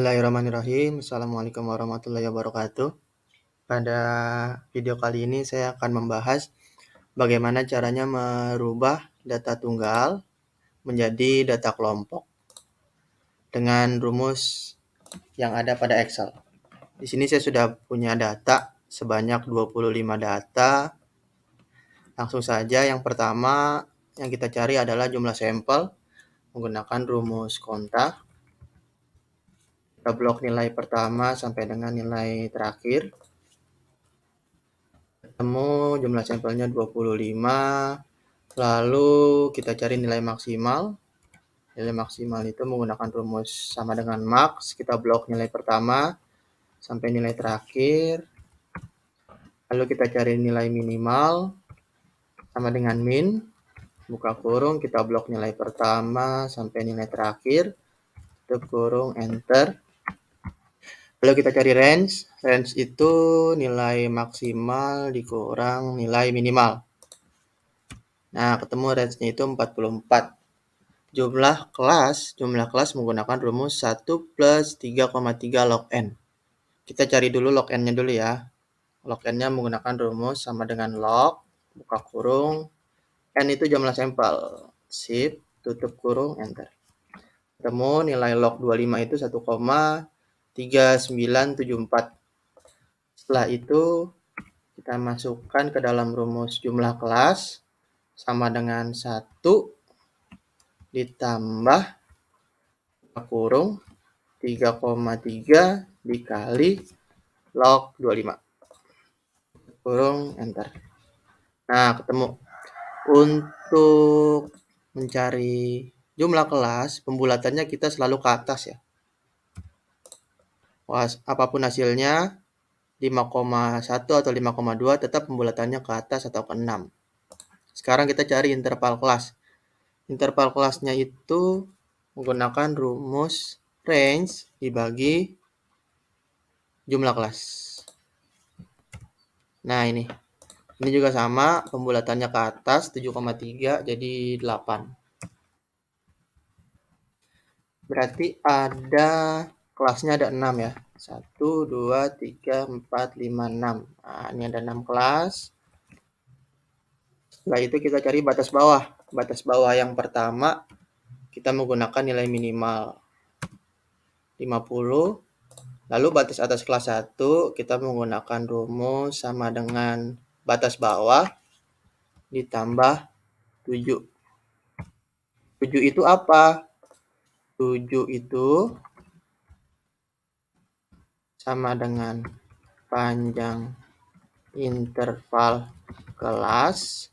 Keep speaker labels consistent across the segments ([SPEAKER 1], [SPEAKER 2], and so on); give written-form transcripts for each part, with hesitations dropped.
[SPEAKER 1] Bismillahirrahmanirrahim. Assalamualaikum warahmatullahi wabarakatuh. Pada video kali ini saya akan membahas bagaimana caranya merubah data tunggal menjadi data kelompok dengan rumus yang ada pada Excel. Di sini saya sudah punya data sebanyak 25 data. Langsung saja yang pertama yang kita cari adalah jumlah sampel menggunakan rumus kontak. Kita blok nilai pertama sampai dengan nilai terakhir. Ketemu jumlah sampelnya 25. Lalu kita cari nilai maksimal. Nilai maksimal itu menggunakan rumus sama dengan max. Kita blok nilai pertama sampai nilai terakhir. Lalu kita cari nilai minimal sama dengan min. Buka kurung, kita blok nilai pertama sampai nilai terakhir. Tutup kurung, enter. Lalu kita cari range. Range itu nilai maksimal dikurang nilai minimal. Nah, ketemu range-nya itu 44. Jumlah kelas menggunakan rumus 1 plus 3,3 log n. Kita cari dulu log n-nya dulu ya. Log n-nya menggunakan rumus sama dengan log, buka kurung, n itu jumlah sampel. Shift, tutup kurung, enter. Ketemu nilai log 25 itu 1,3974. Setelah itu kita masukkan ke dalam rumus jumlah kelas sama dengan 1 ditambah kurung 3,3 dikali log 25. Kurung, enter. Nah, ketemu. Untuk mencari jumlah kelas, pembulatannya kita selalu ke atas ya. Apapun hasilnya, 5,1 atau 5,2 tetap pembulatannya ke atas atau ke 6. Sekarang kita cari interval kelas. Interval kelasnya itu menggunakan rumus range dibagi jumlah kelas. Nah, ini juga sama, pembulatannya ke atas 7,3 jadi 8. Berarti kelasnya ada 6 ya. 1, 2, 3, 4, 5, 6. Nah, ini ada 6 kelas. Setelah itu kita cari batas bawah. Batas bawah yang pertama kita menggunakan nilai minimal 50. Lalu batas atas kelas 1 kita menggunakan rumus sama dengan batas bawah ditambah 7. 7 itu apa? 7 itu sama dengan panjang interval kelas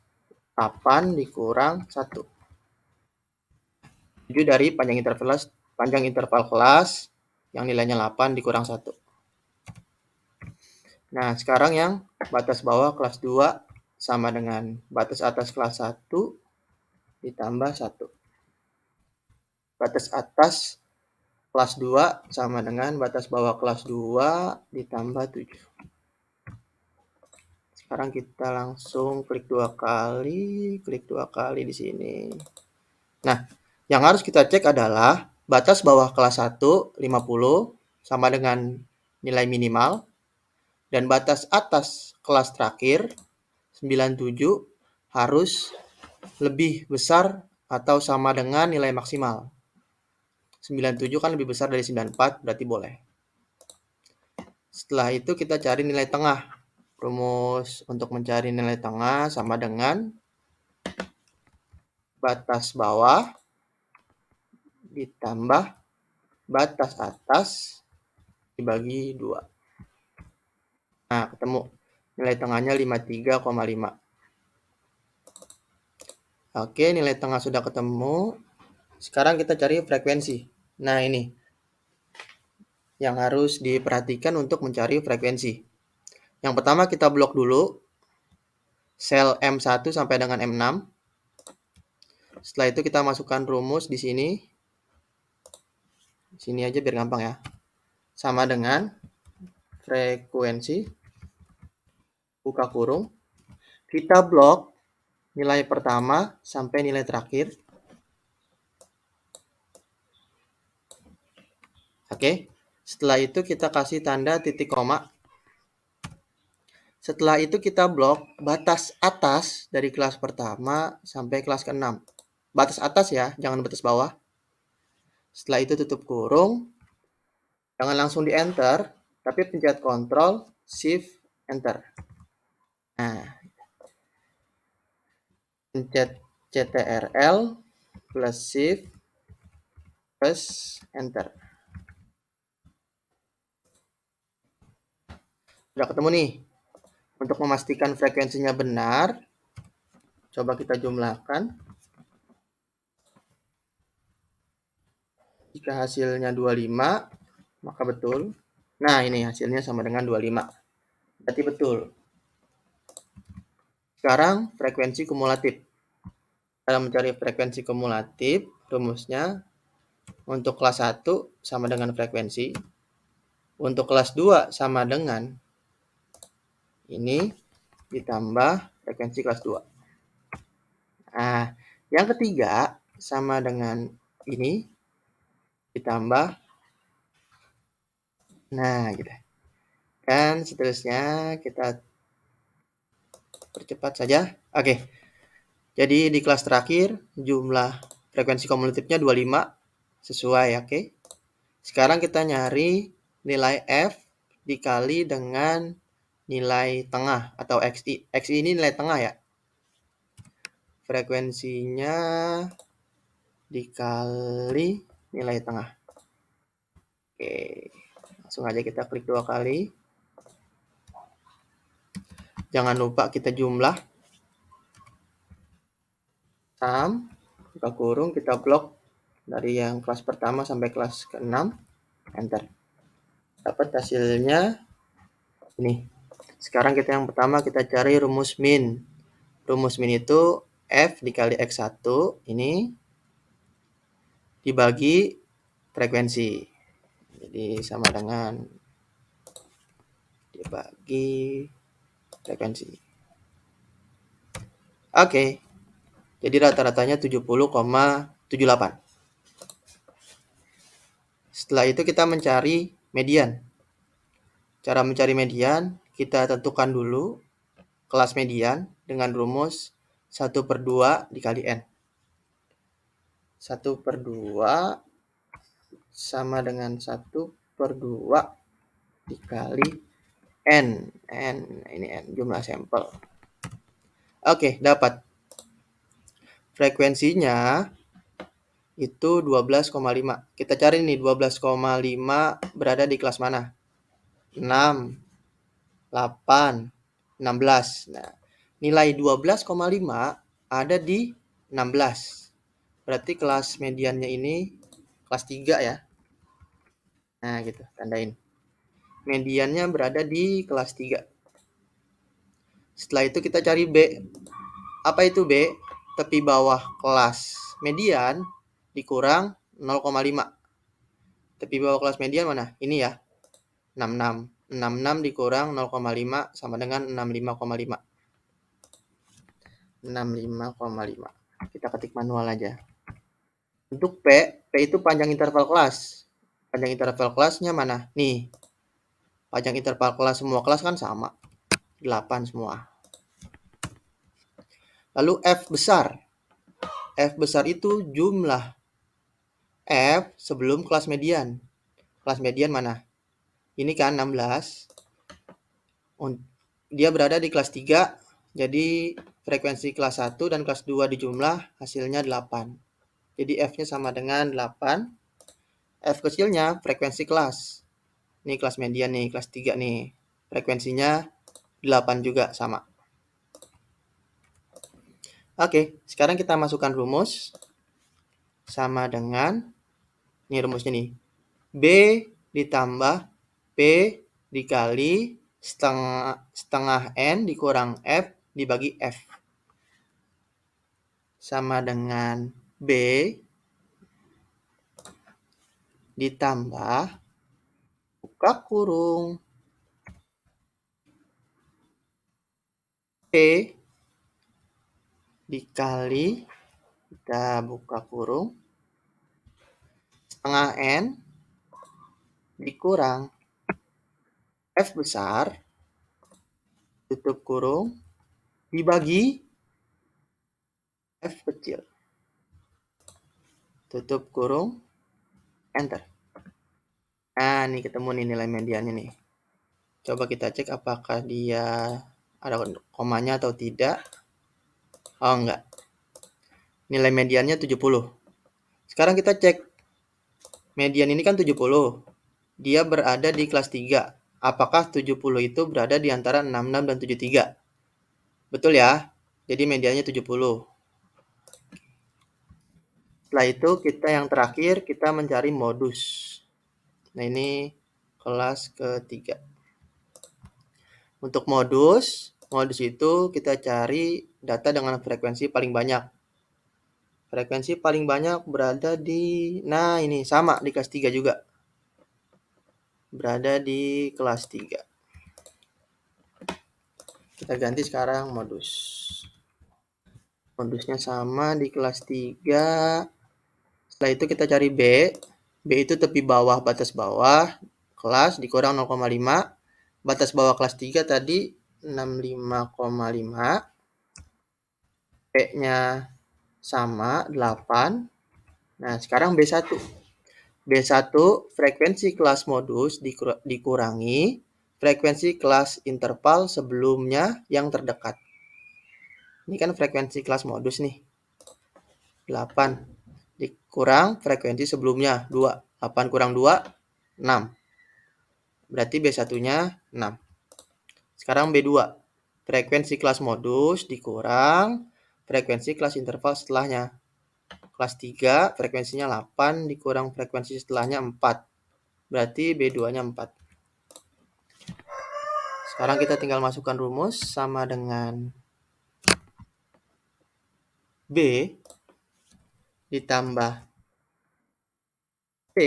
[SPEAKER 1] 8 dikurang 1. 7 dari panjang interval kelas yang nilainya 8 dikurang 1. Nah, sekarang yang batas bawah kelas 2 sama dengan batas atas kelas 1 ditambah 1. Batas atas kelas 2 sama dengan batas bawah kelas 2 ditambah 7. Sekarang kita langsung klik 2 kali di sini. Nah, yang harus kita cek adalah batas bawah kelas 1 50 sama dengan nilai minimal dan batas atas kelas terakhir 97 harus lebih besar atau sama dengan nilai maksimal. 97 kan lebih besar dari 94, berarti boleh. Setelah itu kita cari nilai tengah. Rumus untuk mencari nilai tengah sama dengan batas bawah ditambah batas atas dibagi 2. Nah, ketemu. Nilai tengahnya 53,5. Oke, nilai tengah sudah ketemu. Sekarang kita cari frekuensi. Nah, ini yang harus diperhatikan untuk mencari frekuensi. Yang pertama kita blok dulu sel M1 sampai dengan M6. Setelah itu kita masukkan rumus di sini. Sini aja biar gampang ya. Sama dengan frekuensi, buka kurung. Kita blok nilai pertama sampai nilai terakhir. Oke. Setelah itu kita kasih tanda titik koma. Setelah itu kita blok batas atas dari kelas pertama sampai kelas ke-6. Batas atas ya, jangan batas bawah. Setelah itu tutup kurung. Jangan langsung di enter, tapi pencet Ctrl, Shift, Enter. Nah, pencet CTRL plus Shift plus Enter. Sudah ketemu nih. Untuk memastikan frekuensinya benar, coba kita jumlahkan. Jika hasilnya 25, maka betul. Nah, ini hasilnya sama dengan 25. Berarti betul. Sekarang frekuensi kumulatif. Dalam mencari frekuensi kumulatif, rumusnya untuk kelas 1 sama dengan frekuensi. Untuk kelas 2 sama dengan ini ditambah frekuensi kelas 2. Nah, yang ketiga sama dengan ini ditambah. Nah, gitu. Dan seterusnya kita percepat saja. Oke. Jadi di kelas terakhir jumlah frekuensi kumulatifnya 25 sesuai, oke. Sekarang kita nyari nilai F dikali dengan nilai tengah atau XI. XI ini nilai tengah ya. Frekuensinya dikali nilai tengah. Oke. Langsung aja kita klik 2 kali. Jangan lupa kita jumlah. Buka kurung, kita blok dari yang kelas pertama sampai kelas ke-6. Enter. Dapat hasilnya ini. Sekarang kita yang pertama kita cari rumus min. Rumus min itu F dikali X1 ini dibagi frekuensi. Jadi sama dengan dibagi frekuensi. Oke. Jadi rata-ratanya 70,78. Setelah itu kita mencari median. Cara mencari median, kita tentukan dulu kelas median dengan rumus 1/2 dikali N. 1/2 sama dengan 1/2 dikali N. N, ini N, jumlah sampel. Oke, dapat. Frekuensinya itu 12,5. Kita cari nih 12,5 berada di kelas mana? 6, 8, 16. Nah, nilai 12,5 ada di 16. Berarti kelas mediannya ini kelas 3 ya. Nah, gitu, tandain. Mediannya berada di kelas 3. Setelah itu kita cari B. Apa itu B? Tepi bawah kelas median dikurang 0,5. Tepi bawah kelas median mana? Ini ya. 66. 66 dikurang 0,5 sama dengan 65,5. 65,5. Kita ketik manual aja. Untuk P itu panjang interval kelas. Panjang interval kelasnya mana? Nih. Panjang interval kelas semua kelas kan sama. 8 semua. Lalu F besar. F besar itu jumlah F sebelum kelas median. Kelas median mana? Ini kan 16. Dia berada di kelas 3. Jadi frekuensi kelas 1 dan kelas 2 dijumlah hasilnya 8. Jadi F-nya sama dengan 8. F kecilnya frekuensi kelas. Ini kelas median nih, kelas 3 nih. Frekuensinya 8 juga sama. Oke, sekarang kita masukkan rumus. Sama dengan, ini rumusnya nih. B ditambah P dikali setengah N dikurang F dibagi F. Sama dengan B ditambah buka kurung P dikali, kita buka kurung, setengah N dikurang F besar, tutup kurung, dibagi F kecil, tutup kurung, enter. Nah, nih ketemu nih nilai mediannya nih. Coba kita cek apakah dia ada komanya atau tidak. Oh, enggak. Nilai mediannya 70. Sekarang kita cek. Median ini kan 70. Dia berada di kelas 3. Apakah 70 itu berada di antara 66 dan 73? Betul ya? Jadi mediannya 70. Setelah itu kita yang terakhir kita mencari modus. Nah, ini kelas ketiga. Untuk modus itu kita cari data dengan frekuensi paling banyak. Frekuensi paling banyak berada di, nah ini sama di kelas 3 juga. Berada di kelas 3. Kita ganti sekarang modus. Modusnya sama di kelas 3. Setelah itu kita cari B. B itu tepi bawah batas bawah kelas dikurang 0,5. Batas bawah kelas 3 tadi 65,5. P-nya sama 8. Nah, sekarang B1. B1 frekuensi kelas modus dikurangi frekuensi kelas interval sebelumnya yang terdekat. Ini kan frekuensi kelas modus nih. 8 dikurang frekuensi sebelumnya 2. 8 kurang 2, 6. Berarti B1-nya 6. Sekarang B2. Frekuensi kelas modus dikurang frekuensi kelas interval setelahnya. Kelas 3 frekuensinya 8 dikurang frekuensi setelahnya 4. Berarti B2-nya 4. Sekarang kita tinggal masukkan rumus sama dengan B ditambah P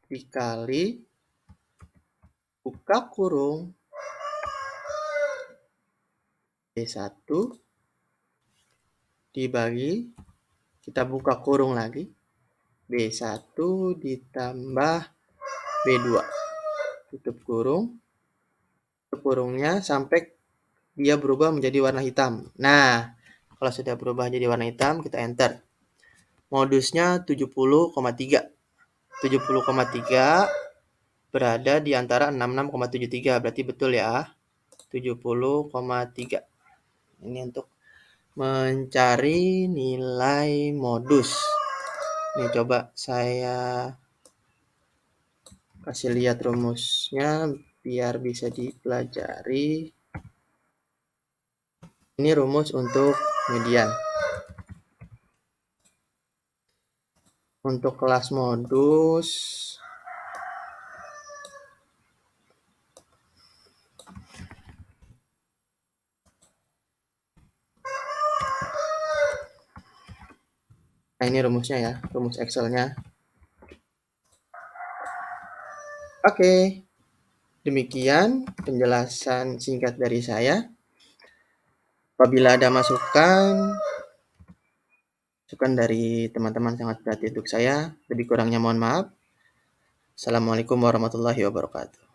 [SPEAKER 1] dikali buka kurung B1 dibagi, kita buka kurung lagi, B1 ditambah B2. Tutup kurung. Tutup kurungnya sampai dia berubah menjadi warna hitam. Nah, kalau sudah berubah jadi warna hitam, kita enter. Modusnya 70,3. 70,3 berada di antara 66,73. Berarti betul ya. 70,3. Ini untuk mencari nilai modus. Nih coba saya kasih lihat rumusnya biar bisa dipelajari. Ini rumus untuk median. Untuk kelas modus nah ini rumusnya ya, rumus Excel-nya. Oke, demikian penjelasan singkat dari saya. Apabila ada masukan dari teman-teman sangat berarti untuk saya. Lebih kurangnya mohon maaf. Assalamualaikum warahmatullahi wabarakatuh.